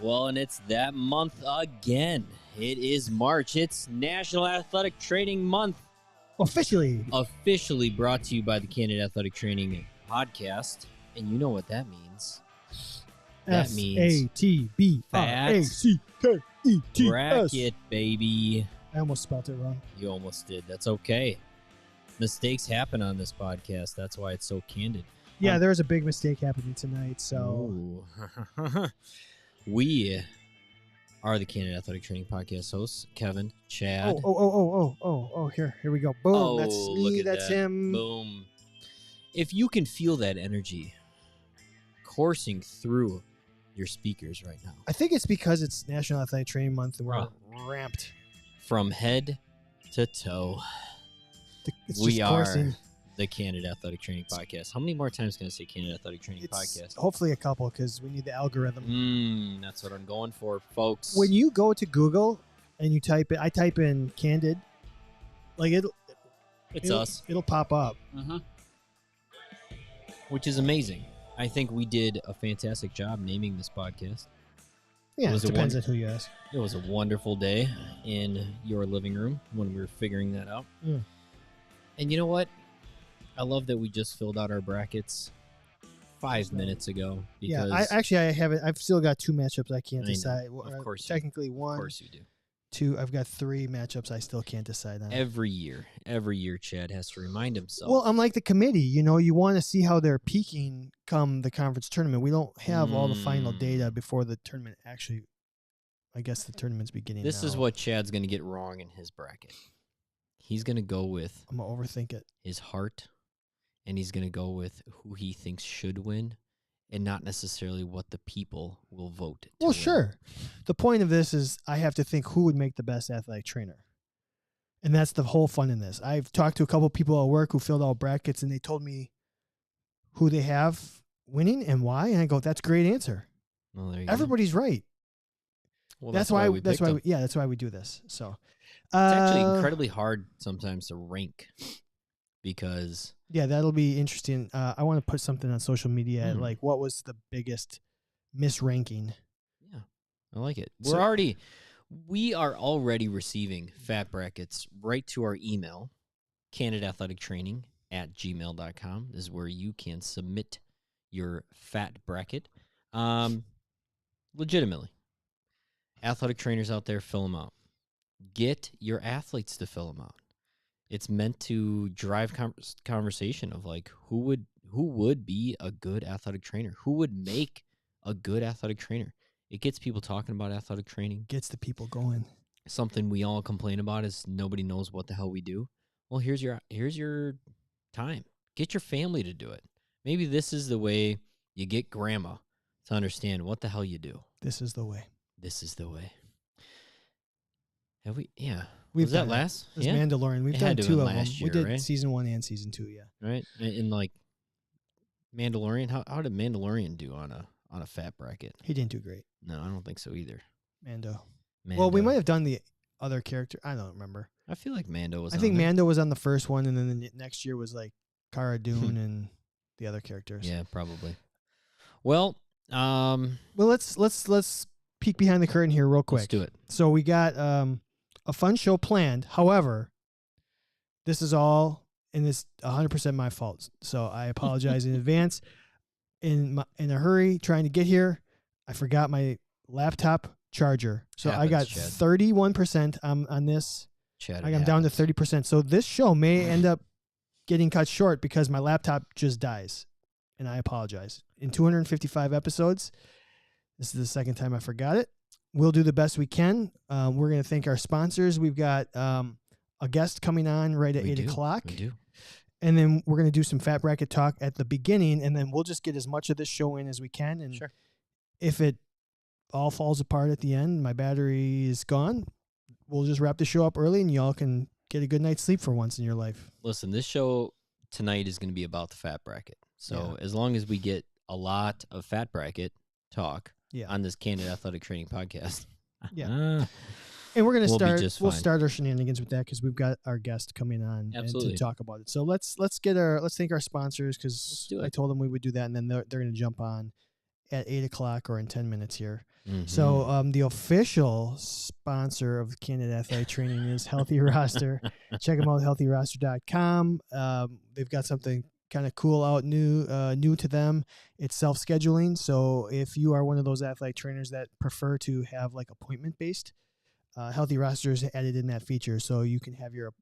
Well, and it's that month again. It is March. It's National Athletic Training Month. Officially Brought to you by the Candid Athletic Training podcast. And you know what that means. That means FATBRACKETS. bracket, baby. I almost spelled it wrong. You almost did. That's okay. Mistakes happen on this podcast. That's why it's so candid. Yeah, there's a big mistake happening tonight. So we are the Candid Athletic Training podcast hosts, Kevin, Chad. Here we go. Boom. Oh, that's look me. at That's that. him. Boom. If you can feel that energy coursing through your speakers right now, I think it's because it's National Athletic Training Month and we're ramped from head to toe. We are the Candid Athletic Training podcast. How many more times can I say Candid Athletic Training podcast? Hopefully a couple, because we need the algorithm. That's what I'm going for, folks. When you go to Google and you I type in Candid, like it'll pop up. Which is amazing. I think we did a fantastic job naming this podcast. Yeah, it depends on who you ask. It was a wonderful day in your living room when we were figuring that out. And you know what? I love that we just filled out our brackets 5 minutes ago. Because I haven't. I've still got two matchups I can't decide. Of course, technically one. Of course you do. Two. I've got three matchups I still can't decide on. Every year, Chad has to remind himself. Well, I'm like the committee. You know, you want to see how they're peaking come the conference tournament. We don't have all the final data before the tournament actually. I guess the tournament's beginning. This is what Chad's going to get wrong in his bracket. He's going to go with. I'm gonna overthink it. His heart, and he's going to go with who he thinks should win, and not necessarily what the people will vote. Well, sure. The point of this is I have to think who would make the best athletic trainer. And that's the whole fun in this. I've talked to a couple of people at work who filled out brackets, and they told me who they have winning and why. And I go, that's a great answer. Well, there you Everybody's right. Well, that's why we do this. So it's actually incredibly hard sometimes to rank because that'll be interesting. I want to put something on social media like what was the biggest misranking. Yeah, I like it. We are already receiving fat brackets right to our email, candidathletictraining@gmail.com. This is where you can submit your fat bracket. Legitimately. Athletic trainers out there, fill them out. Get your athletes to fill them out. It's meant to drive conversation of like who would be a good athletic trainer, who would make a good athletic trainer. It gets people talking about athletic training. Gets the people going. Something we all complain about is nobody knows what the hell we do. Well, here's your time. Get your family to do it. Maybe this is the way you get grandma to understand what the hell you do. This is the way. This is the way. Have we? Yeah. Was that last? It was Mandalorian. We've done two of them. Year, we did right? season 1 and season 2, yeah. Right? And like Mandalorian, how did Mandalorian do on a fat bracket? He didn't do great. No, I don't think so either. Mando. Well, we might have done the other character. I don't remember. I feel like Mando was I think Mando was on the first one, and then the next year was like Cara Dune and the other characters. Yeah, probably. Well, let's peek behind the curtain here real quick. Let's do it. So we got a fun show planned. However, this is all, and it's 100% my fault. So I apologize in advance. In a hurry trying to get here, I forgot my laptop charger. So I got 31% on this. I'm down to 30%. So this show may end up getting cut short because my laptop just dies. And I apologize. In 255 episodes, this is the second time I forgot it. We'll do the best we can. We're going to thank our sponsors. We've got a guest coming on right at 8 o'clock. We do. And then we're going to do some fat bracket talk at the beginning, and then we'll just get as much of this show in as we can. And if it all falls apart at the end, my battery is gone, we'll just wrap the show up early, and y'all can get a good night's sleep for once in your life. Listen, this show tonight is going to be about the fat bracket. So as long as we get a lot of fat bracket talk on this Candid Athletic Training podcast. And we're going to start our shenanigans with that because we've got our guest coming on and to talk about it. So let's thank our sponsors because I told them we would do that, and then they're going to jump on. at 8 o'clock or in 10 minutes here. Mhm. So the official sponsor of Candid Athletic Training is Healthy Roster. Check them out at healthyroster.com. They've got something kind of cool out new to them. It's self-scheduling. So if you are one of those athletic trainers that prefer to have like appointment-based, Healthy Roster is added in that feature. So you can have your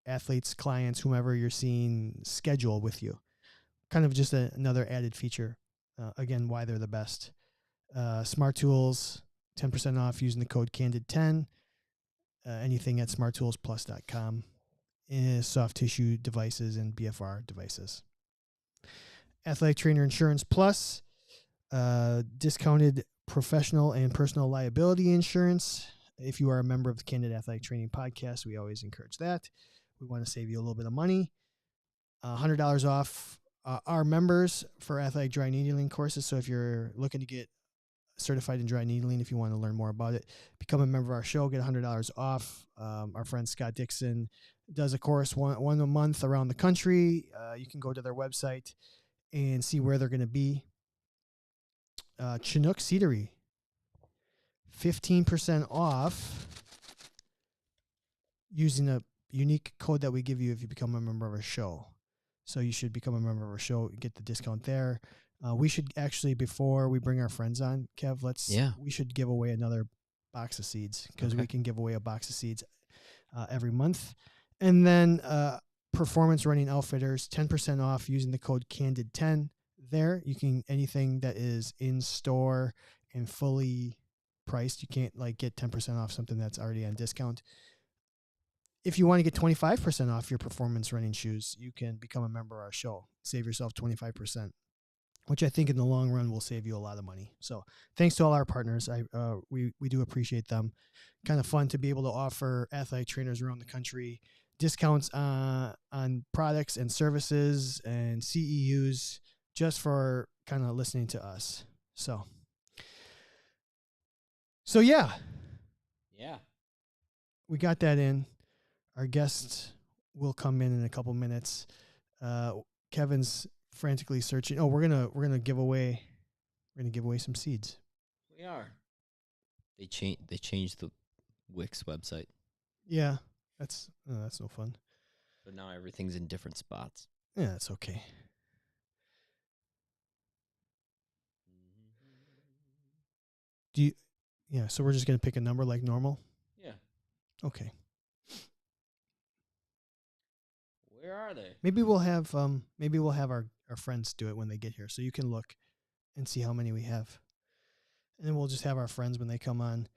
athletes, clients, whomever you're seeing schedule with you. Kind of just another added feature. Again, why they're the best. Smart Tools, 10% off using the code CANDID10. Anything at smarttoolsplus.com. Soft tissue devices and BFR devices. Athletic Trainer Insurance Plus, discounted professional and personal liability insurance. If you are a member of the Candid Athletic Training Podcast, we always encourage that. We want to save you a little bit of money. $100 off our members for athletic dry needling courses. So if you're looking to get certified in dry needling, if you want to learn more about it, become a member of our show, get $100 off. Our friend Scott Dixon does a course one a month around the country. You can go to their website and see where they're going to be. Chinook Seedery, 15% off using a unique code that we give you if you become a member of our show. So you should become a member of our show, get the discount there. We should actually, before we bring our friends on, Kev, we should give away another box of seeds, because we can give away a box of seeds every month. And then Performance Running Outfitters, 10% off using the code CANDID10. There, you can, anything that is in store and fully priced, you can't like get 10% off something that's already on discount. If you want to get 25% off your performance running shoes, you can become a member of our show. Save yourself 25%, which I think in the long run will save you a lot of money. So thanks to all our partners. We do appreciate them. Kind of fun to be able to offer athletic trainers around the country discounts on products and services and CEUs just for kind of listening to us. So yeah. Yeah. We got that in. Our guest will come in a couple minutes. Kevin's frantically searching. Oh, we're gonna give away some seeds. We are. They changed the Wix website. Yeah, that's no fun. So now everything's in different spots. Yeah, that's okay. So we're just gonna pick a number like normal? Yeah. Okay. Where are they? Maybe we'll have our friends do it when they get here, so you can look and see how many we have. And then we'll just have our friends when they come on.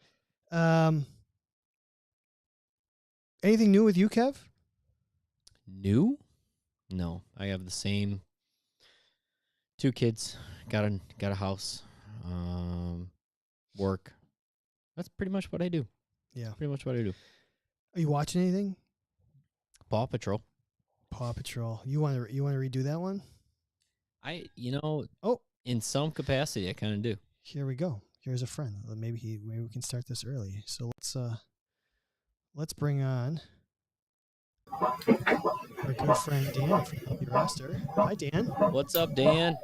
Anything new with you, Kev? New? No, I have the same 2 kids, got a house, work. That's pretty much what I do. Yeah. Pretty much what I do. Are you watching anything? Paw Patrol. Paw Patrol. You want to redo that one? In some capacity I kind of do. Here we go. Here's a friend. Maybe we can start this early. So let's bring on our good friend Dan from Healthy Roster. Hi, Dan. What's up, Dan?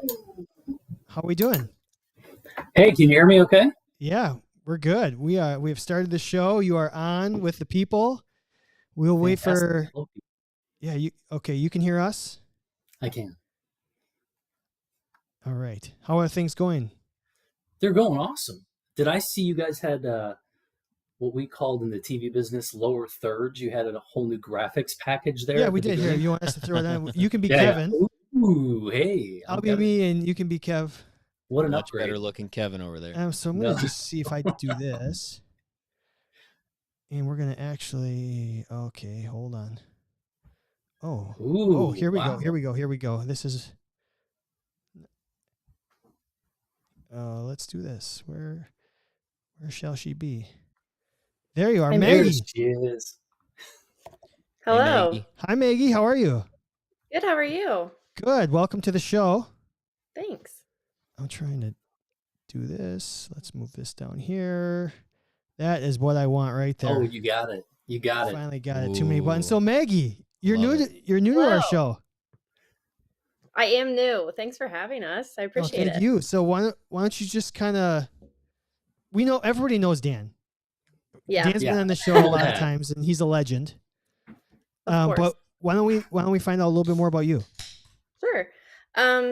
How are we doing? Hey, can you hear me okay? Yeah, we're good. We have started the show. You are on with the people. We'll wait for... Yeah, you can hear us? I can. All right. How are things going? They're going awesome. Did I see you guys had what we called in the TV business lower thirds? You had a whole new graphics package there. Yeah, we did. Here, you want us to throw it on? You can be Kevin. Yeah. Ooh, hey. I'll be me, and you can be Kev. What an much upgrade. better looking Kevin over there. So I'm going to just see if I do this. And we're going to actually... Okay, hold on. Oh, here we go. This is... let's do this. Where shall she be? There you are, Maggie. There she is. Hello. Hey, Maggie. Hi, Maggie. How are you? Good. How are you? Good. Welcome to the show. Thanks. I'm trying to do this. Let's move this down here. That is what I want right there. Oh, you got it. You got it. Finally got it. Too many buttons. So, Maggie, you're new to our show. I am new. Thanks for having us. I Oh, appreciate thank it. you. So why don't you just kind of, we know everybody knows Dan. Yeah, Dan's been Yeah. on the show a lot of Yeah. times, and he's a legend. of course. But why don't we find out a little bit more about you? Sure.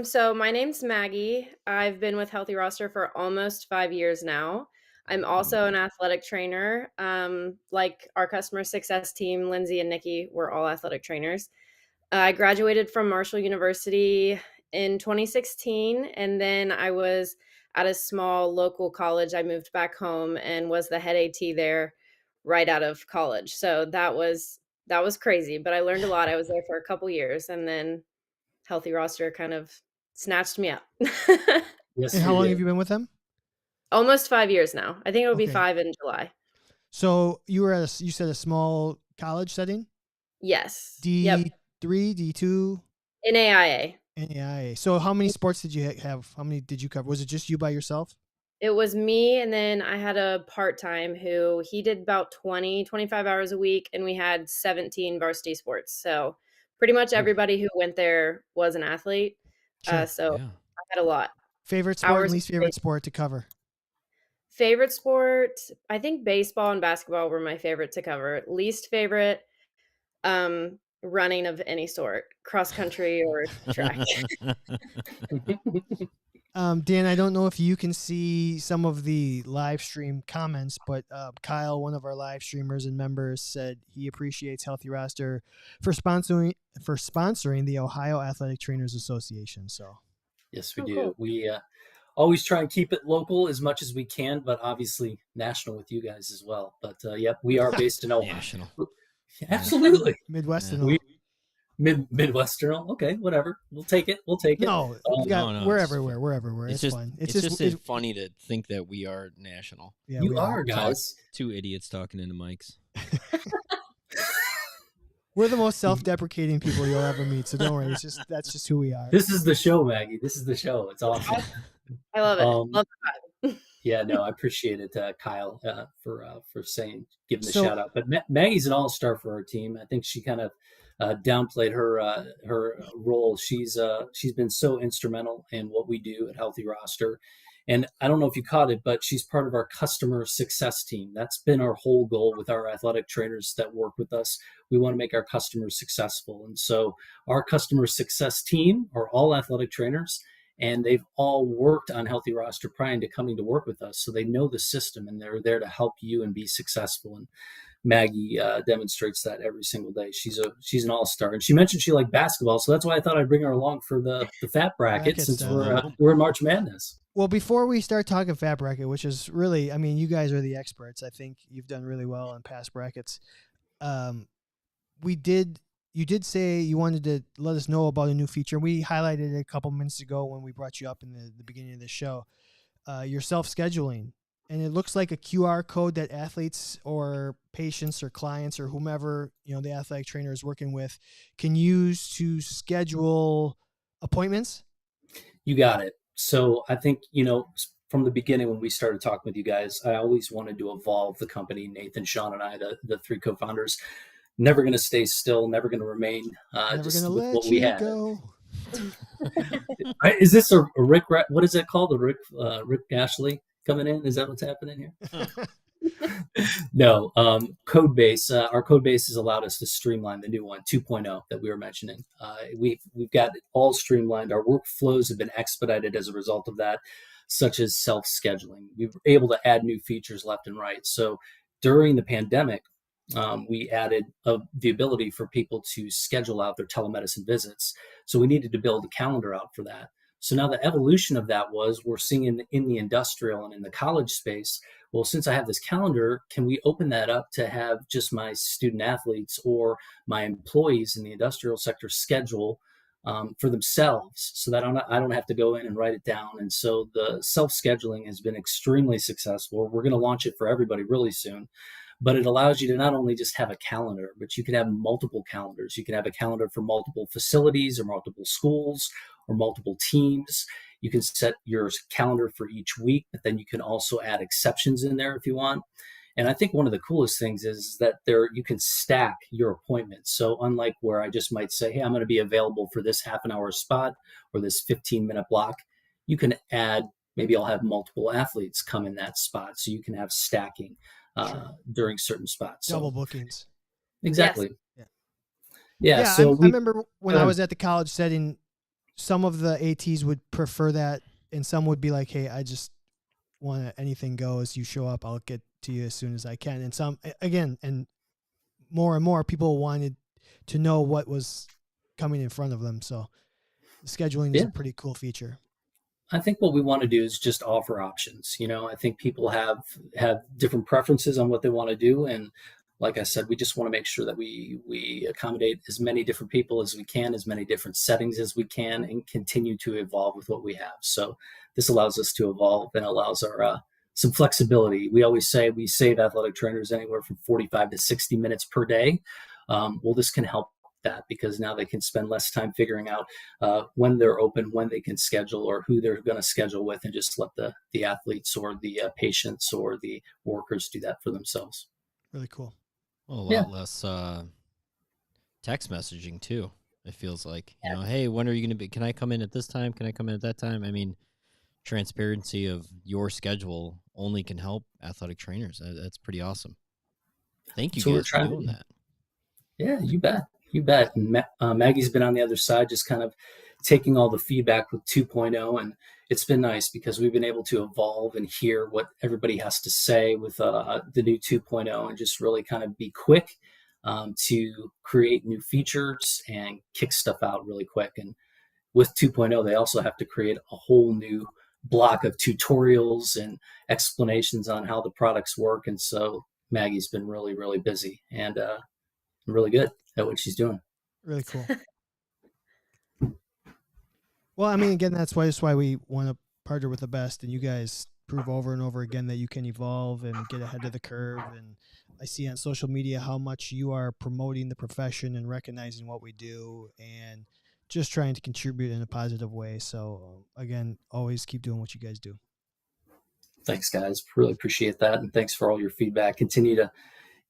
So my name's Maggie. I've been with Healthy Roster for almost 5 years now. I'm also an athletic trainer. Like our customer success team, Lindsay and Nikki, we're all athletic trainers. I graduated from Marshall University in 2016, and then I was at a small local college. I moved back home and was the head AT there right out of college. So that was crazy, but I learned a lot. I was there for a couple years, and then Healthy Roster kind of snatched me up. Yes, And we how long did. have you been with them? Almost 5 years now. I think it'll be Okay. 5 in July. So you were at you said a small college setting? Yes. Yep. D3, D2, In AIA. NAIA. So how many sports did you have? How many did you cover? Was it just you by yourself? It was me, and then I had a part-time who he did about 20, 25 hours a week, and we had 17 varsity sports. So pretty much everybody who went there was an athlete. Sure. So Yeah. I had a lot. Favorite sport Hours and least of favorite space. sport to cover? Favorite sport, I think baseball and basketball were my favorite to cover. Least favorite, running of any sort, cross country or track. Dan, I don't know if you can see some of the live stream comments, but Kyle, one of our live streamers and members, said he appreciates Healthy Roster for sponsoring the Ohio Athletic Trainers Association. So Yes, we Oh, do. cool. We always try and keep it local as much as we can, but obviously national with you guys as well. But yep, we are based in Ohio. National. Absolutely. Midwestern. We Midwestern. Okay, whatever. We'll take it. We'll take it. No, we got, no, we're it's everywhere. fine. We're everywhere. It's just fun. it's just funny to think that we are national. Yeah, You we are, guys. Two idiots talking into mics. We're the most self-deprecating people you'll ever meet. So don't worry. That's just who we are. This is the show, Maggie. This is the show. It's awesome. I love it. Love Yeah, no, I appreciate it, Kyle, for giving the So- shout out. But Maggie's an all-star for our team. I think she kind of downplayed her role. She's been so instrumental in what we do at Healthy Roster. And I don't know if you caught it, but she's part of our customer success team. That's been our whole goal with our athletic trainers that work with us. We want to make our customers successful. And so our customer success team are all athletic trainers, and they've all worked on Healthy Roster prior to coming to work with us. So they know the system, and they're there to help you and be successful. And Maggie demonstrates that every single day. She's an all-star, and she mentioned she liked basketball, so that's why I thought I'd bring her along for the fat bracket, Bracket since stuff. we're in March Madness. Well, before we start talking fat bracket, which is really, I mean, you guys are the experts. I think you've done really well on past brackets. You did say you wanted to let us know about a new feature. We highlighted it a couple minutes ago when we brought you up in the beginning of the show. Your self-scheduling. And it looks like a QR code that athletes or patients or clients or whomever, the athletic trainer is working with can use to schedule appointments. You got it. So I think, from the beginning when we started talking with you guys, I always wanted to evolve the company. Nathan, Sean, and I, the three co-founders, never going to stay still, never going to remain Never just gonna with let what we you had. go. Is this a Rick? What is that called? The Rick Ashley coming in? Is that what's happening here? No, code base. Our code base has allowed us to streamline the new one, 2.0, that we were mentioning. We've got it all streamlined. Our workflows have been expedited as a result of that, such as self-scheduling. We were able to add new features left and right. So during the pandemic, we added the ability for people to schedule out their telemedicine visits. So we needed to build a calendar out for that. So now the evolution of that was we're seeing in the industrial and in the college space, well, since I have this calendar, can we open that up to have just my student athletes or my employees in the industrial sector schedule for themselves, so that I don't have to go in and write it down? And so the self-scheduling has been extremely successful. We're going to launch it for everybody really soon. But it allows you to not only just have a calendar, but you can have multiple calendars. You can have a calendar for multiple facilities or multiple schools or multiple teams. You can set your calendar for each week, but then you can also add exceptions in there if you want. And I think one of the coolest things is that you can stack your appointments. So unlike where I just might say, hey, I'm going to be available for this half an hour spot or this 15-minute block, you can add, maybe I'll have multiple athletes come in that spot. So you can have stacking during certain spots. Double So bookings. exactly. Yes. Yeah. Yeah, So I remember when I was at the college setting, some of the ATs would prefer that, and some would be like, hey, I just want anything goes. You show up, I'll get to you as soon as I can. And some, again, and more people wanted to know what was coming in front of them. So scheduling is a pretty cool feature. I think what we want to do is just offer options. I think people have different preferences on what they want to do, and like I said, we just want to make sure that we accommodate as many different people as we can, as many different settings as we can, and continue to evolve with what we have. So this allows us to evolve and allows our some flexibility. We always say we save athletic trainers anywhere from 45 to 60 minutes per day. Well, this can help that, because now they can spend less time figuring out when they're open, when they can schedule, or who they're going to schedule with, and just let the athletes or the patients or the workers do that for themselves. Really cool. Well, a lot less text messaging too. It feels like, hey, when are you going to be? Can I come in at this time? Can I come in at that time? I mean, transparency of your schedule only can help athletic trainers. That's pretty awesome. Thank you guys for doing that. Yeah, you bet. You bet. And Maggie's been on the other side, just kind of taking all the feedback with 2.0. And it's been nice because we've been able to evolve and hear what everybody has to say with the new 2.0, and just really kind of be quick to create new features and kick stuff out really quick. And with 2.0, they also have to create a whole new block of tutorials and explanations on how the products work. And so Maggie's been really, really busy and really good at what she's doing. Really cool. Well, I mean, again, that's why we want to partner with the best, and you guys prove over and over again that you can evolve and get ahead of the curve. And I see on social media how much you are promoting the profession and recognizing what we do and just trying to contribute in a positive way. So again, always keep doing what you guys do. Thanks, guys. Really appreciate that. And thanks for all your feedback. Continue to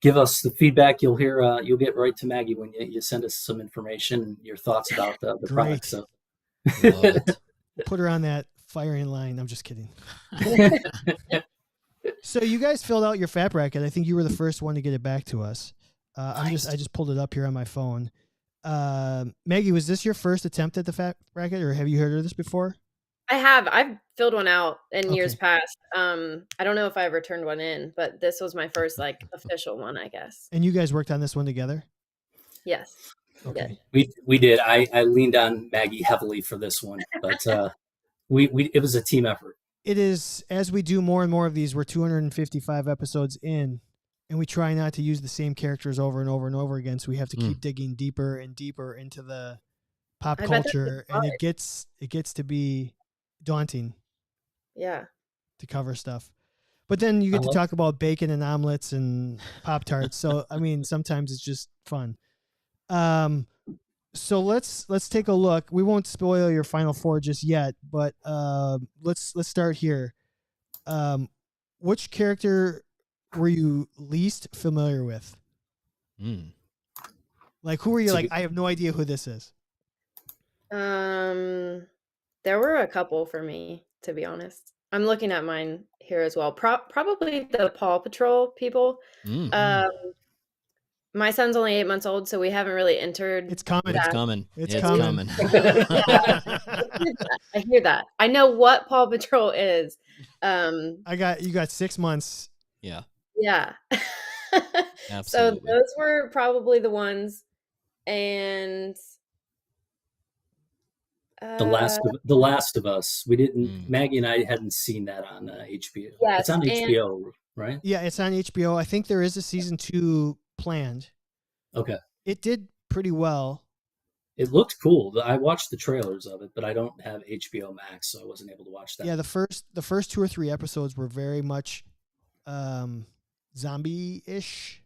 give us the feedback. You'll hear, you'll get right to Maggie when you send us some information and your thoughts about the product. So love it. Put her on that firing line. I'm just kidding. So you guys filled out your fat bracket. I think you were the first one to get it back to us. I just pulled it up here on my phone. Maggie, was this your first attempt at the fat bracket, or have you heard of this before? I have. I've filled one out in years past. I don't know if I ever turned one in, but this was my first official one, I guess. And you guys worked on this one together? Yes. Okay. We did. I leaned on Maggie heavily for this one, but it was a team effort. It is, as we do more and more of these, we're 255 episodes in, and we try not to use the same characters over and over and over again. So we have to keep digging deeper and deeper into the pop culture, and it gets to be daunting. Yeah. To cover stuff. But then you get to talk about bacon and omelets and Pop-Tarts. So, I mean, sometimes it's just fun. So let's take a look. We won't spoil your final four just yet, but let's start here. Which character were you least familiar with? Like, who were you like, I have no idea who this is? There were a couple for me, to be honest. I'm looking at mine here as well. Probably the Paw Patrol people. My son's only 8 months old, so we haven't really entered. It's coming. It's coming. It's coming. I hear that. I know what Paw Patrol is. You got 6 months. Yeah. Yeah. Absolutely. So those were probably the ones. And The Last of Us. We didn't. Maggie and I hadn't seen that on HBO. Yes, it's on HBO, right? Yeah, it's on HBO. I think there is a season 2 planned. Okay. It did pretty well. It looked cool. I watched the trailers of it, but I don't have HBO Max, so I wasn't able to watch that. Yeah, the first 2 or 3 episodes were very much zombie-ish.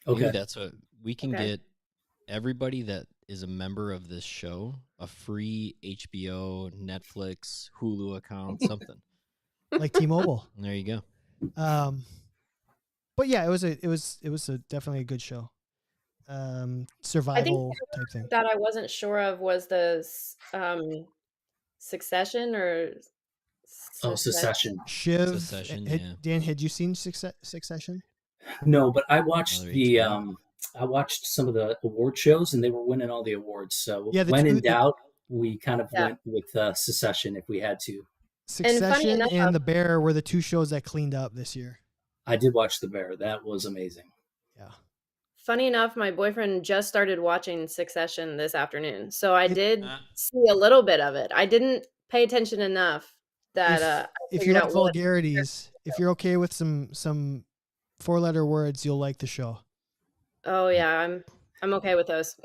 Okay. Maybe that's what we can get. Everybody that is a member of this show a free HBO, Netflix, Hulu account, something like T-Mobile. There you go. But yeah, it was a definitely a good show. Survival type thing. That I wasn't sure of was the Succession or Secession. Shiv. Succession, yeah. Dan, had you seen Succession? No, but I watched Another the HBO. I watched some of the award shows, and they were winning all the awards. So Yeah, when in doubt, we kind of went with Secession if we had to. Succession and The Bear were the two shows that cleaned up this year. I did watch The Bear. That was amazing. Yeah. Funny enough, my boyfriend just started watching Succession this afternoon, so I did see a little bit of it. I didn't pay attention enough that if you like vulgarities, if you're okay with some 4-letter words, you'll like the show. Oh yeah, I'm okay with those.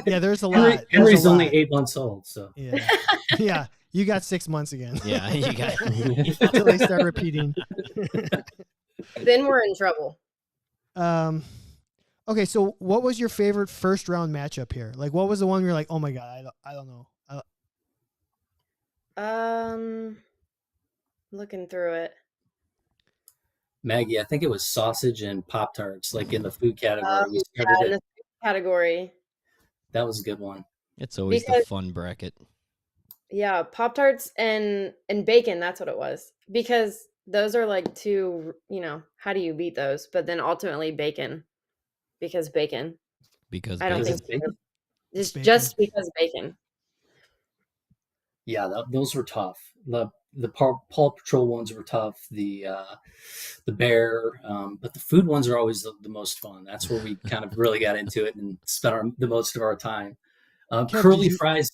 Yeah, there's a lot. Henry's only 8 months old, so yeah, yeah. You got 6 months again. Yeah, you got until they start repeating. Then we're in trouble. Okay, so what was your favorite first round matchup here? Like, what was the one where you're like, oh my god, I don't know. Looking through it. Maggie, I think it was sausage and Pop-Tarts, like in the food category. We started in the food category. That was a good one. It's always the fun bracket. Yeah, Pop-Tarts and bacon, that's what it was. Because those are like two, how do you beat those? But then ultimately bacon. Because bacon. Because I don't bacon. think just because bacon. Yeah, those were tough. The Paw Patrol ones were tough. The Bear, but the food ones are always the most fun. That's where we kind of really got into it and spent the most of our time. Curly fries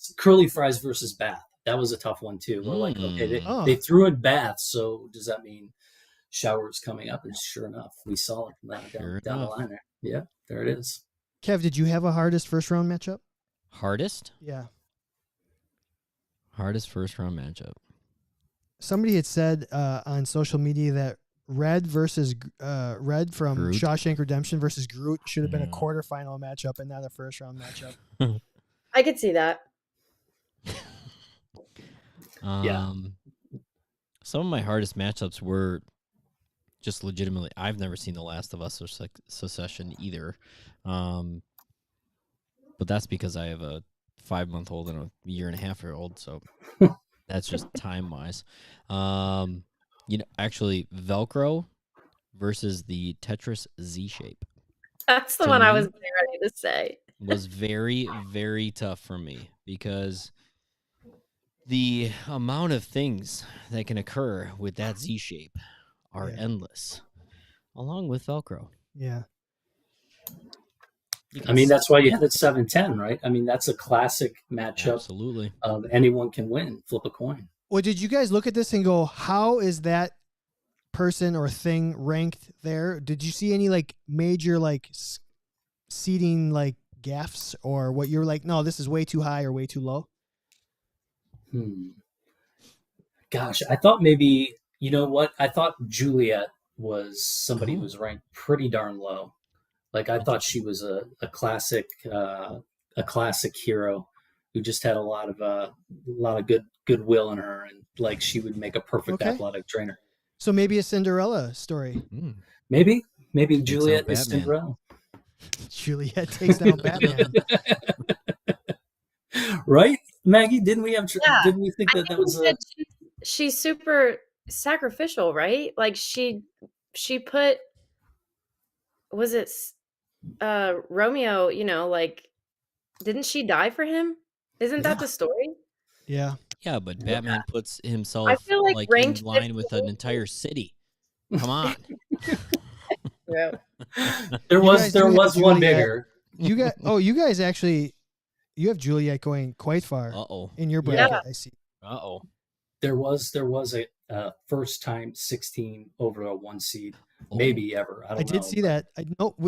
versus bath. That was a tough one too. We're like, okay, they threw in baths, so does that mean showers coming up? And sure enough, we saw it down the line there. Yeah, there it is. Kev, did you have a hardest first round matchup? Hardest? Yeah. Hardest first round matchup. Somebody had said on social media that Red from Groot? Shawshank Redemption versus Groot should have been a quarterfinal matchup and not a first round matchup. I could see that. Yeah. Some of my hardest matchups were just legitimately. I've never seen The Last of Us or Succession either, but that's because I have a 5-month-old and a 1.5-year-old, so that's just time wise. Actually, Velcro versus the Tetris Z shape. That's the one I was ready to say. Was very, very tough for me because the amount of things that can occur with that Z shape are endless, along with Velcro. Yeah. I mean, that's why you had it 7-10, right? I mean, that's a classic matchup. Absolutely. Of anyone can win. Flip a coin. Well, did you guys look at this and go, how is that person or thing ranked there? Did you see any like major like seating like gaffes or what you're like, no, this is way too high or way too low? Gosh, I thought maybe, you know what? I thought Juliet was somebody who was ranked pretty darn low. Like I thought she was a classic hero who just had a lot of goodwill in her, and like she would make a perfect athletic trainer. So maybe a Cinderella story. Maybe Juliet is Cinderella. Juliet takes down Batman. Right, Maggie? Didn't we think that was she's super sacrificial, right? Like she put, was it Romeo, like, didn't she die for him? Isn't that the story? Yeah. Yeah, but Batman puts himself I feel like in line with an entire city. Come on. Yeah. There was one bigger. You guys actually, you have Juliet going quite far. In your bracket, Yeah. I see. There was a first time 16 over a 1 seed, maybe ever. I did see that.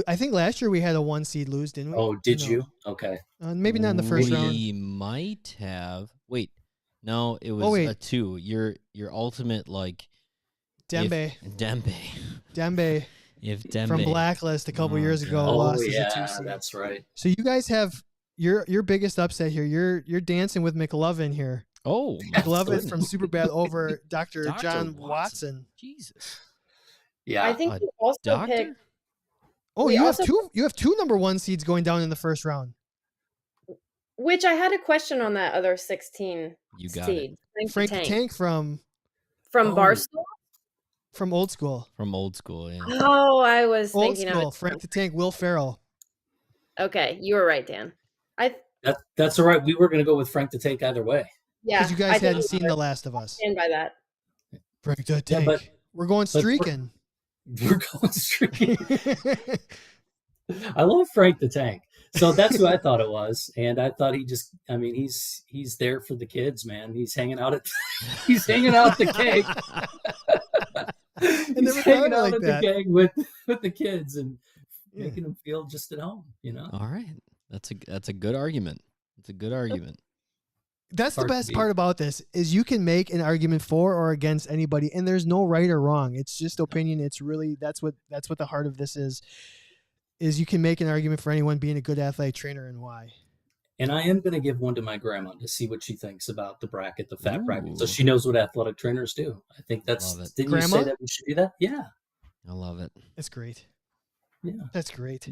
I think last year we had a 1 seed lose, didn't we? Oh, did you? Okay. Maybe not in the first round. We might have. Wait, no, it was a 2. Your ultimate like Dembe. If Dembe from Blacklist a couple years ago lost as a 2 seed. That's right. So you guys have your biggest upset here. You're dancing with McLovin here. Oh, McLovin from Superbad over Dr. John Watson. Jesus. Yeah. I think A we also doctor? picked. Oh, We you also- have two number 1 seeds going down in the first round. Which I had a question on that other 16 You got seed. it. Frank the Tank From Oh. Barstool? from Old School. From Old School, yeah. Oh, I was Old thinking School, of it. Frank the Tank, Will Ferrell. Okay, you were right, Dan. That's all right. We were going to go with Frank the Tank either way. Yeah, Because you I guys think hadn't we seen were. The Last of Us. Stand by that. Frank the Yeah, Tank. We're going streaking. We're going streaking. I love Frank the Tank. So that's who I thought it was, and I thought he's there for the kids, man. He's hanging out at the keg. He's never hanging thought out like at that. the keg with the kids and Yeah. making them feel just at home. All right. That's a good argument. It's a good argument. That's the Hard to best beat. part about this is you can make an argument for or against anybody, and there's no right or wrong. It's just opinion. It's really that's what the heart of this is you can make an argument for anyone being a good athletic trainer and why. And I am going to give one to my grandma to see what she thinks about the bracket, the fat bracket, so Ooh. she knows what athletic trainers do. I think that's. Love it. Didn't Grandma? you say that we should do that? Yeah, I love it. That's great. yeah. That's great.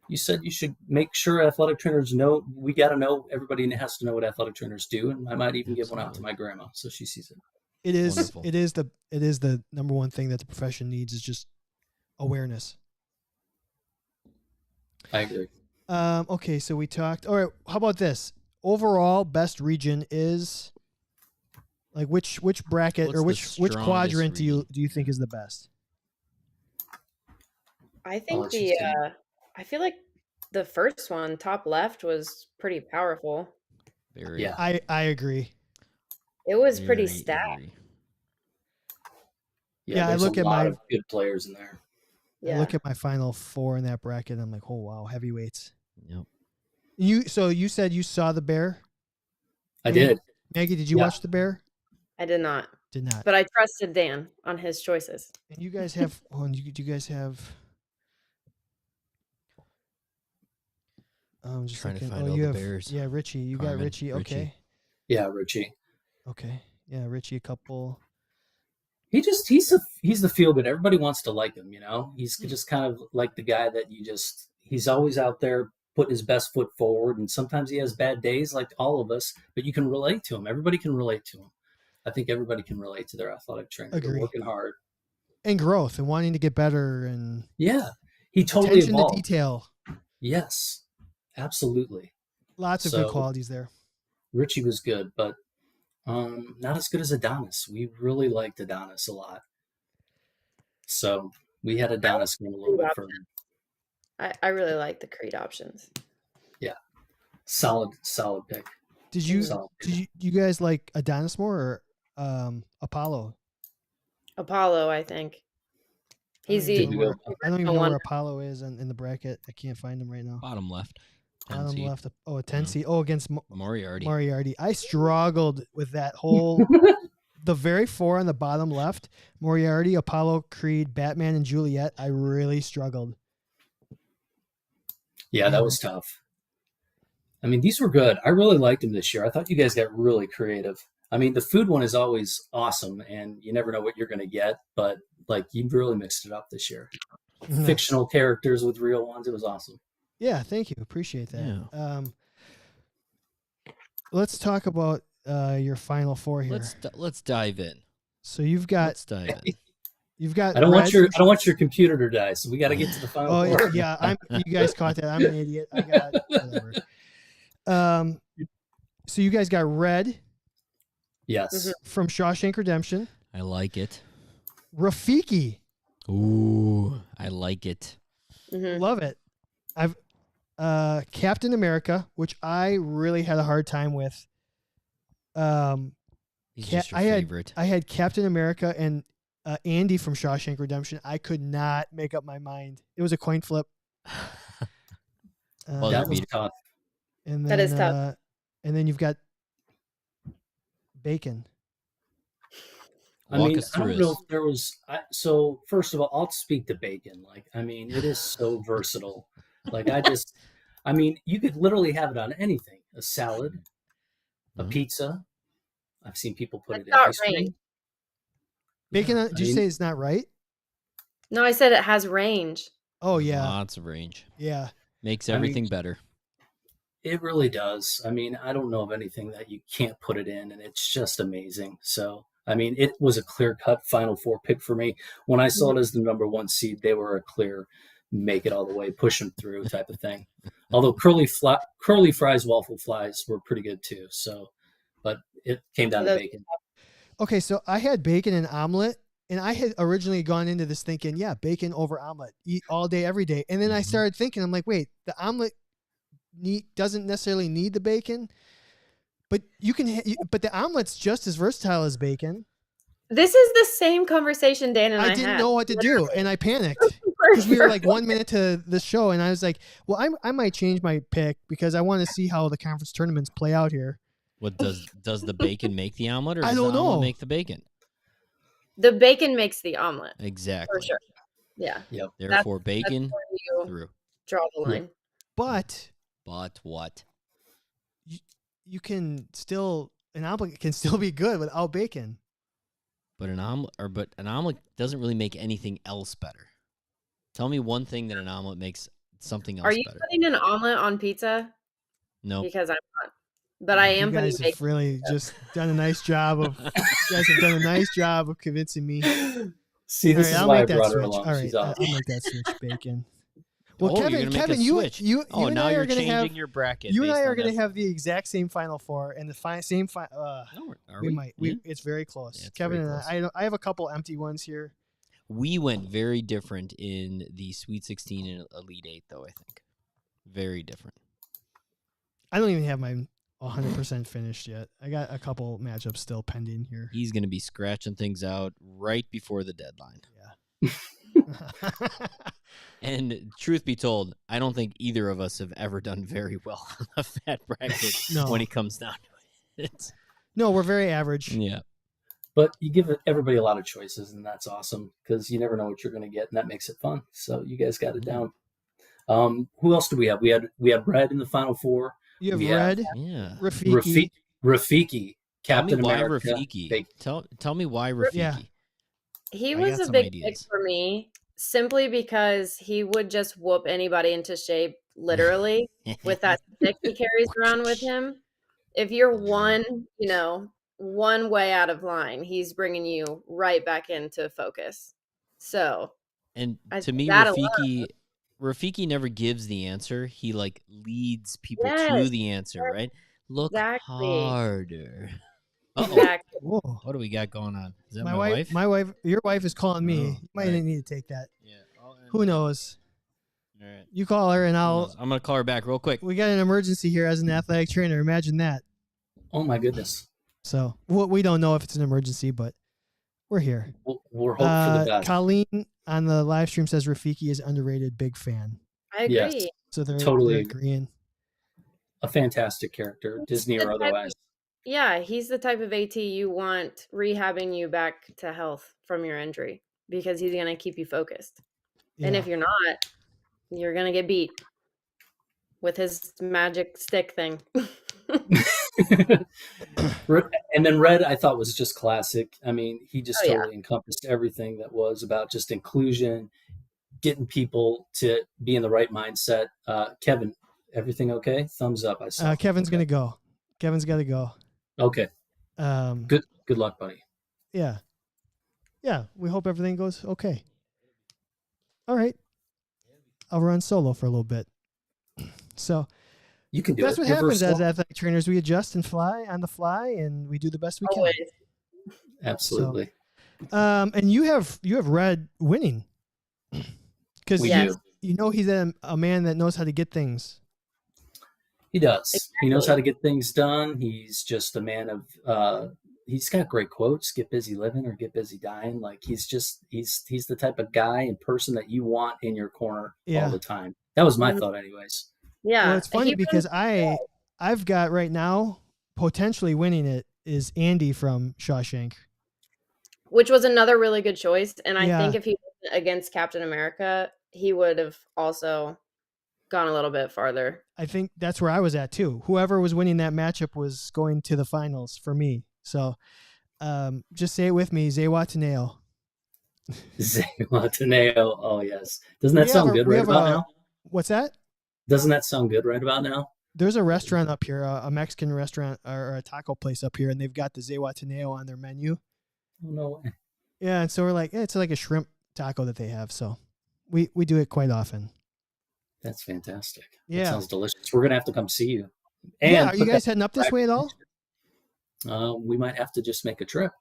You said you should make sure athletic trainers know. We got to know. Everybody has to know what athletic trainers do, and I might even give one out to my grandma so she sees it. It is. Wonderful. It is the number one thing that the profession needs is just awareness. I agree. Okay, so we talked. All right, how about this? Overall, best region is like which bracket What's or the which quadrant strongest region? do you think is the best? I think let you say. I feel like the first one, top left, was pretty powerful. Very. Yeah. I agree. It was pretty very stacked. eerie. Yeah, I there's look a at lot my- of good players in there. Yeah. I look at my final four in that bracket. And I'm like, oh wow, heavyweights. Yep. You said you saw the Bear, I did. Maggie? Did you Yeah. watch the Bear? I did not, Did not. but I trusted Dan on his choices. And you guys have. You guys have. I'm just Trying to looking. find all you the have. Bears. Yeah, Richie. You got Carmen, Richie. Richie. Okay. Yeah, Richie. Okay. Yeah, Richie. A couple. He's the feel good. Everybody wants to like him. He's just kind of like the guy that he's always out there putting his best foot forward. And sometimes he has bad days like all of us, but you can relate to him. Everybody can relate to him. I think everybody can relate to their athletic trainer. Agree. They're working hard. And growth and wanting to get better and Yeah. He totally attention to evolved. detail. Yes, absolutely. Lots of So- good qualities there. Richie was good, but not as good as Adonis. We really liked Adonis a lot. So we had Adonis going a little bit further. I really like the Creed options. Solid pick. Did you Solid pick. did you guys like Adonis more or Apollo? Apollo, I think. He's I don't Did even we know go- where, I don't even No know where wonder. Apollo is in the bracket. I can't find him right now. Bottom left. Bottom 10 seed. left. Oh, a 10 seed. Oh, against Moriarty. Moriarty. I struggled with that whole the very four on the bottom left. Moriarty, Apollo, Creed, Batman, and Juliet. I really struggled. Yeah, that was tough. I mean, these were good. I really liked them this year. I thought you guys got really creative. I mean, the food one is always awesome, and you never know what you're going to get, but like you really mixed it up this year. Fictional characters with real ones. It was awesome. Yeah, thank you. Appreciate that. Yeah. Let's talk about your final four here. Let's dive in. So you've got Let's dive in. you've got I don't want Red. your computer to die, so we got to get to the final Oh four. yeah, you guys caught that. I'm an idiot. I got whatever. So you guys got Red Yes. from Shawshank Redemption. I like it. Rafiki, Ooh, I like it. Mhm. love it. I've Captain America, which I really had a hard time with. He's just your I favorite. had Captain America and Andy from Shawshank Redemption. I could not make up my mind. It was a coin flip. Well, That you was beat- tough. And then, That is tough. And then you've got Bacon. I Walk mean, us I through don't know this. if there was. So first of all, I'll speak to bacon. Like, I mean, it is so versatile. Like, I mean, you could literally have it on anything: a salad, a Mhm. pizza. I've seen people put That's it in not ice cream. right. Bacon, Yeah, did you say it's not right? No, I said it has range. Oh yeah, Lots of range. yeah. Makes I mean, everything better. It really does. I mean, I don't know of anything that you can't put it in, and it's just amazing. So, I mean, it was a clear-cut Final Four pick for me. When I saw it as the number 1 seed, they were a clear make it all the way, push them through type of thing. Although curly fries, waffle flies were pretty good too. So, but it came down to bacon. Okay, so I had bacon and omelet, and I had originally gone into this thinking, yeah, bacon over omelet, eat all day, every day. And then I started thinking, I'm like, wait, the omelet doesn't necessarily need the bacon, but you can. But the omelet's just as versatile as bacon. This is the same conversation Dan and I had. I didn't know what to do, and I panicked because we were like 1 minute to the show, and I was like, well, I might change my pick because I want to see how the conference tournaments play out here. What does the bacon make the omelet, or does I don't the omelet know. make the bacon? The bacon makes the omelet. Exactly. For sure. Yeah. Yep. Therefore, bacon that's where you through. draw the line. But what? you can still, an omelet can still be good without bacon. But an omelet doesn't really make anything else better. Tell me one thing that an omelet makes something else Are you better. putting an omelet on pizza? No. Because I'm not. But I am You guys putting have really just done a nice job of. You guys have done a nice job of convincing me. See, this All right, is I'll why I make that brought her switch. along. All right, She's awesome. I'll make that switch. Bacon. Well, you're gonna make a switch. you Oh, and now I you're are going to changing have your bracket. you and based I are on going to that. have the exact same Final Four and the same. No, are We might. Yeah. It's very close. Yeah, it's Kevin very and close. I have a couple empty ones here. We went very different in the Sweet 16 and Elite 8, though, I think. Very different. I don't even have my 100% finished yet. I got a couple matchups still pending here. He's going to be scratching things out right before the deadline. Yeah. And truth be told, I don't think either of us have ever done very well on the fat bracket No. when it comes down to it. No, we're very average. Yeah. But you give everybody a lot of choices, and that's awesome because you never know what you're going to get, and that makes it fun. So you guys got it down. Who else do we have? We had Red in the Final Four. You have We Red, Yeah. Rafiki. Rafiki, Captain Tell me why America. Rafiki. Tell me why Rafiki. Yeah. He I was got a some big ideas. pick for me simply because he would just whoop anybody into shape, literally, with that stick he carries around with him. If you're one way out of line, he's bringing you right back into focus. So, And I to me, that Rafiki never gives the answer. He like leads people to Yes, the answer, yes, right? Look exactly. harder. Uh-oh. Exactly. Whoa. What do we got going on? Is that My wife, your wife is calling me. Oh, You might right. need to take that. Yeah. Who knows? All right. You call her and I'm gonna call her back real quick. we got an emergency here as an athletic trainer. Imagine that. Oh my goodness. So we don't know if it's an emergency, but we're here. We're hoping for the best. Colleen on the live stream says Rafiki is underrated. Big fan. I agree. Yes. So they're Totally agreeing. A fantastic character, Disney or the type otherwise. Yeah, he's the type of AT you want rehabbing you back to health from your injury because he's going to keep you focused. And Yeah. if you're not, you're going to get beat with his magic stick thing. And then Red, I thought was just classic. I mean, he just Oh, yeah. totally encompassed everything that was about just inclusion, getting people to be in the right mindset. Kevin, everything okay? Thumbs up. I saw. Kevin's Okay. gonna go. Kevin's got to go. Okay. Good luck, buddy. Yeah. Yeah. We hope everything goes okay. All right. I'll run solo for a little bit. So You can do that's it. what You're happens as versatile. athletic trainers. We adjust and fly on the fly, and we do the best we can. Always. Absolutely. And you have Red winning because We Yes. do. you know he's a man that knows how to get things. He does. He knows how to get things done. He's just a man of he's got great quotes, get busy living or get busy dying. Like he's the type of guy and person that you want in your corner Yeah. all the time. That was my Mhm. thought anyways. Yeah. Well, it's funny He because runs- I've got right now potentially winning it is Andy from Shawshank. which was another really good choice. And I Yeah. think if he was against Captain America, he would have also gone a little bit farther. I think that's where I was at too. Whoever was winning that matchup was going to the finals for me. So just say it with me, Zewataneo. Ateneo. Oh yes. Doesn't that sound good we right have about a now? what's that? Doesn't that sound good right about now? There's a restaurant up here, a Mexican restaurant or a taco place up here, and they've got the Zewataneo on their menu. Oh, no way. Yeah, and so we're like, it's like a shrimp taco that they have. So we do it quite often. That's fantastic. Yeah. That sounds delicious. We're gonna have to come see you. Yeah, And are you guys heading up this way at all? We might have to just make a trip.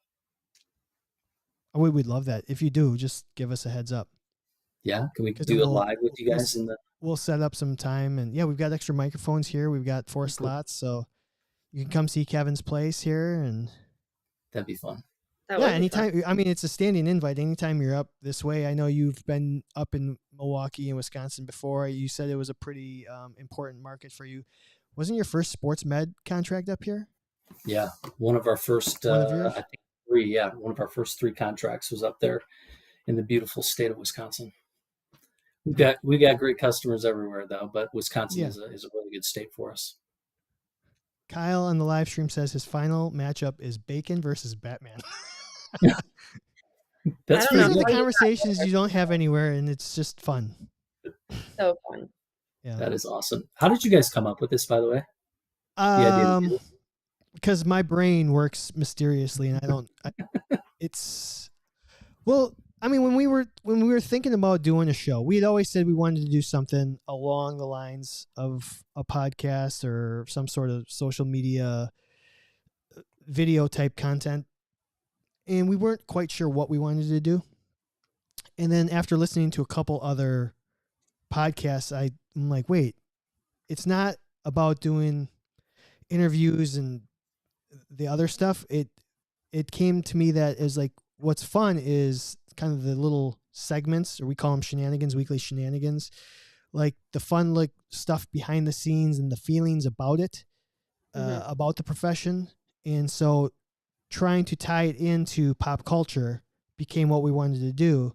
Oh, we'd love that. If you do, just give us a heads up. Yeah, can we 'Cause do then it live with you guys in the? We'll set up some time, and yeah, we've got extra microphones here. We've got 4 slots, so you can come see Kevin's place here, and That'd be fun. That yeah, would be anytime. fun. I mean, it's a standing invite. Anytime you're up this way, I know you've been up in Milwaukee and Wisconsin before. You said it was a pretty important market for you. Wasn't your first sports med contract up here? Yeah, one of our first, One of yours? I think 3. Yeah, one of our first 3 contracts was up there in the beautiful state of Wisconsin. We got great customers everywhere though, but Wisconsin Yeah. is a really good state for us. Kyle on the live stream says his final matchup is Bacon versus Batman. That's I don't These know are the how you got conversations you don't have anywhere, and it's just fun. So fun. Yeah. That is awesome. How did you guys come up with this, by the way? idea to do this? Because my brain works mysteriously, and it's well. I mean, when we were thinking about doing a show, we had always said we wanted to do something along the lines of a podcast or some sort of social media video type content, and we weren't quite sure what we wanted to do. And then after listening to a couple other podcasts, I'm like, wait, it's not about doing interviews and the other stuff. It came to me that is like, what's fun is kind of the little segments, or we call them shenanigans, weekly shenanigans, like the fun, like stuff behind the scenes and the feelings about it, about the profession. And so trying to tie it into pop culture became what we wanted to do.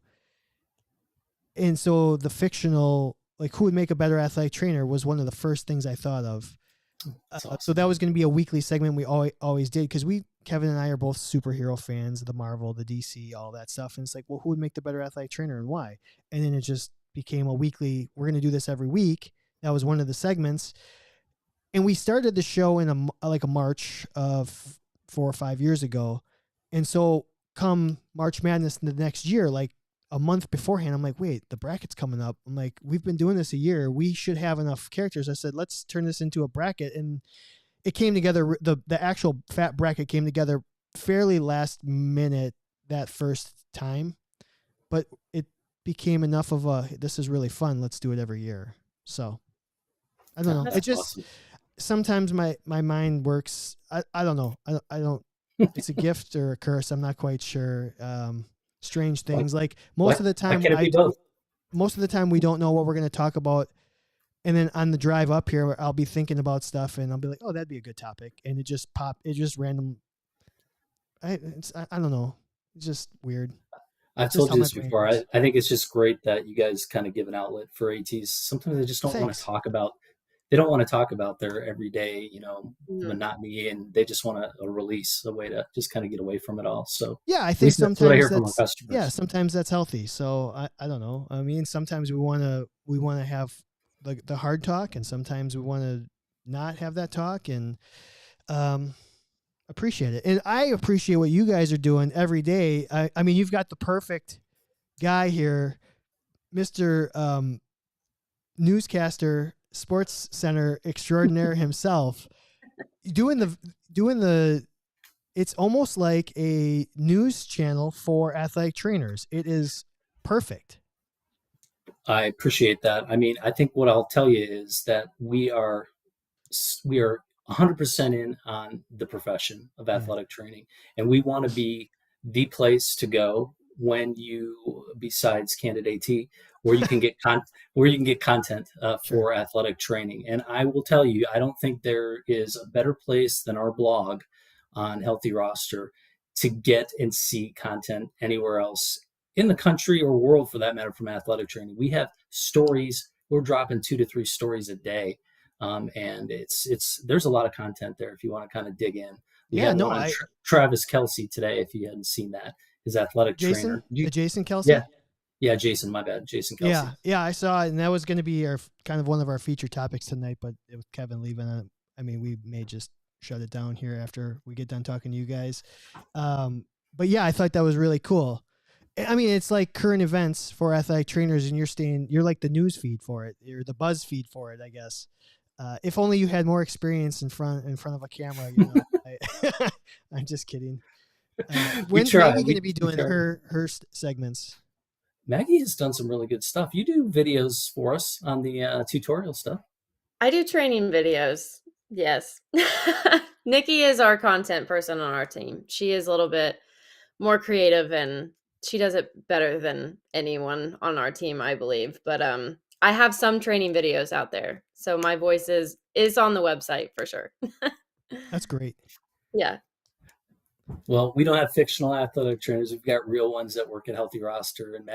And so the fictional, like who would make a better athletic trainer, was one of the first things I thought of. Awesome. So that was going to be a weekly segment we always did, because Kevin and I are both superhero fans, the Marvel, the DC, all that stuff. And it's like, well, who would make the better athletic trainer and why? And then it just became a weekly, we're going to do this every week. That was one of the segments. And we started the show in a March of 4 or 5 years ago. And so come March Madness the next year, like a month beforehand, I'm like, wait, the bracket's coming up. I'm like, we've been doing this a year. We should have enough characters. I said, let's turn this into a bracket. And it came together. The actual fat bracket came together fairly last minute that first time, but it became enough of this is really fun. Let's do it every year. So I don't know. That's It just, awesome. sometimes my mind works. I don't know. I don't, it's a gift or a curse. I'm not quite sure. Strange things. Like most of the time, Why can't it be both? most of the time we don't know what we're going to talk about. And then on the drive up here, I'll be thinking about stuff and I'll be like, oh, that'd be a good topic. And it just random. I don't know. It's just weird. I've Just told how you my this brain before. works. I think it's just great that you guys kind of give an outlet for ATs. Sometimes they just don't want Thanks. to talk about. They don't want to talk about their everyday, Mhm. monotony, and they just want a release, a way to just kind of get away from it all. So Yeah, I at think least that's what I sometimes hear from our customers. yeah, sometimes that's healthy. So I don't know. I mean, sometimes we want to have the hard talk, and sometimes we want to not have that talk, and appreciate it. And I appreciate what you guys are doing every day. I mean, you've got the perfect guy here, Mr. Newscaster, Sports Center extraordinaire himself, doing the it's almost like a news channel for athletic trainers. It is perfect. I appreciate that. I mean, I think what I'll tell you is that we are 100% in on the profession of athletic training, and we want to be the place to go when you, besides Candid AT, where you can get content for athletic training. And I will tell you, I don't think there is a better place than our blog on Healthy Roster to get and see content anywhere else in the country or world, for that matter, from athletic training. We have stories. We're dropping 2 to 3 stories a day. And there's a lot of content there if you want to kind of dig in. We had one on Travis Kelce today, if you hadn't seen that. his athletic Jason, trainer. Jason Kelsey. Yeah, Jason. My bad, Jason Kelsey. Yeah, I saw it, and that was going to be our kind of one of our feature topics tonight. But with Kevin leaving, I mean, we may just shut it down here after we get done talking to you guys. But yeah, I thought that was really cool. I mean, it's like current events for athletic trainers, and you're like the news feed for it, or the buzz feed for it, I guess. If only you had more experience in front of a camera. You know, I'm just kidding. When's Maggie going to be doing her segments? Maggie has done some really good stuff. You do videos for us on the tutorial stuff. I do training videos. Yes. Nikki is our content person on our team. She is a little bit more creative and she does it better than anyone on our team, I believe. But I have some training videos out there. So my voice is on the website for sure. That's great. Yeah. Well, we don't have fictional athletic trainers. We've got real ones that work at Healthy Roster, and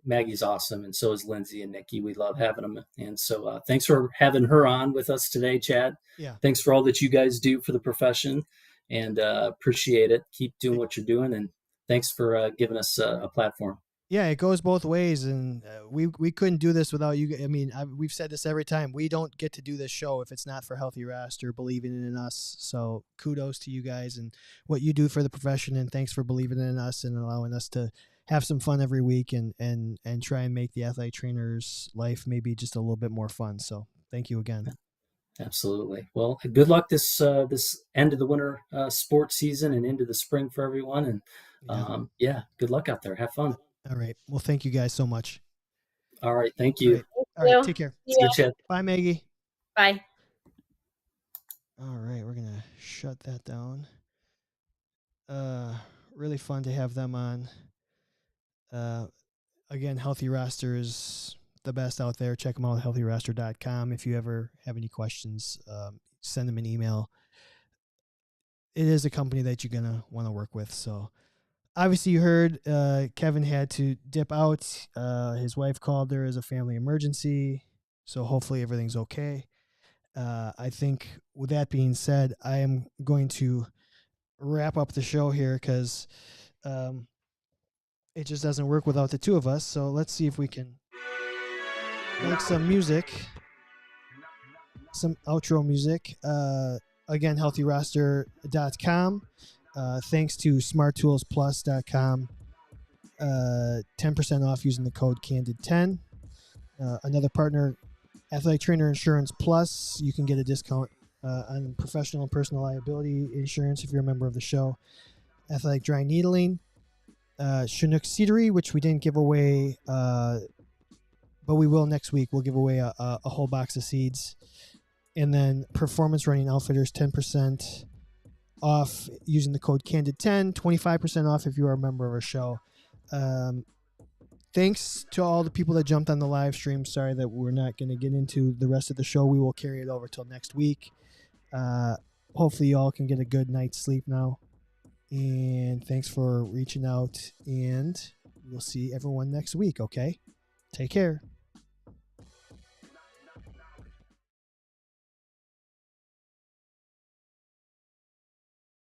Maggie's awesome, and so is Lindsay and Nikki. We love having them, and so thanks for having her on with us today, Chad. Yeah. Thanks for all that you guys do for the profession, and appreciate it. Keep doing what you're doing, and thanks for giving us a platform. Yeah, it goes both ways, and we couldn't do this without you. I mean, we've said this every time. We don't get to do this show if it's not for Healthy Roster believing in us. So kudos to you guys and what you do for the profession, and thanks for believing in us and allowing us to have some fun every week and try and make the athletic trainer's life maybe just a little bit more fun. So thank you again. Absolutely. Well, good luck this end of the winter sports season and into the spring for everyone. And good luck out there. Have fun. All right. Well, thank you guys so much. All right. Thank you. All right. Take care. See you, Chad. Bye, Maggie. Bye. All right. We're going to shut that down. Really fun to have them on. Again, Healthy Roster is the best out there. Check them out at healthyroster.com. If you ever have any questions, send them an email. It is a company that you're going to want to work with. So, obviously, you heard Kevin had to dip out. His wife called. There is a family emergency, so hopefully everything's okay. I think with that being said, I am going to wrap up the show here because it just doesn't work without the two of us. So let's see if we can make some music, some outro music. Again, healthyroster.com. Thanks to smarttoolsplus.com. 10% off using the code CANDID10. Another partner, Athletic Trainer Insurance Plus. You can get a discount on professional and personal liability insurance if you're a member of the show. Athletic Dry Needling. Chinook Seedery, which we didn't give away, but we will next week. We'll give away a whole box of seeds. And then Performance Running Outfitters, 10% off using the code CANDID10, 25% off if you are a member of our show. Thanks to all the people that jumped on the live stream. Sorry that we're not going to get into the rest of the show. We will carry it over till next week. Hopefully you all can get a good night's sleep now. And thanks for reaching out, and we'll see everyone next week, okay? Take care.